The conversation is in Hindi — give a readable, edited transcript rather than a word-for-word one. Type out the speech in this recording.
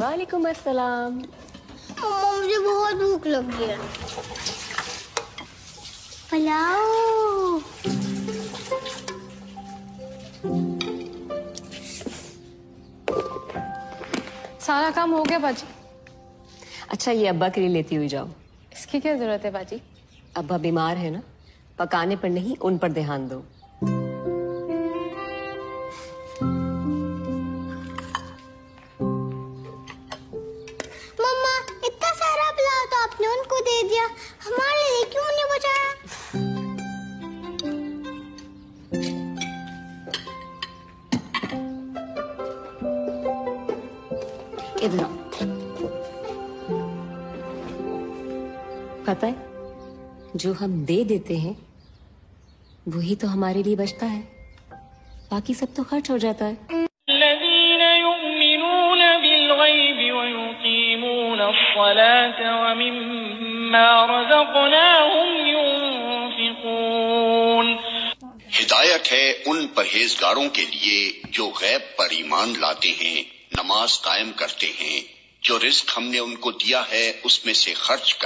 वालेकुम अस्सलाम। मम्मा मुझे बहुत भूख लगी है। पुलाव। सारा काम हो गया बाजी। अच्छा ये अब्बा के लिए लेती हुई जाओ। इसकी क्या जरूरत है बाजी? अब्बा बीमार है ना, पकाने पर नहीं उन पर ध्यान दो। मम्मा इतना सारा पुलाव तो आपने उनको दे दिया, हमारे लिए क्यों नहीं बचाया? इधर आओ। पता है जो हम दे देते हैं वही तो हमारे लिए बचता है, बाकी सब तो खर्च हो जाता है। हिदायत है उन परहेजगारों के लिए जो गैब पर ईमान लाते हैं, नमाज कायम करते हैं, जो रिस्क हमने उनको दिया है उसमें से खर्च करते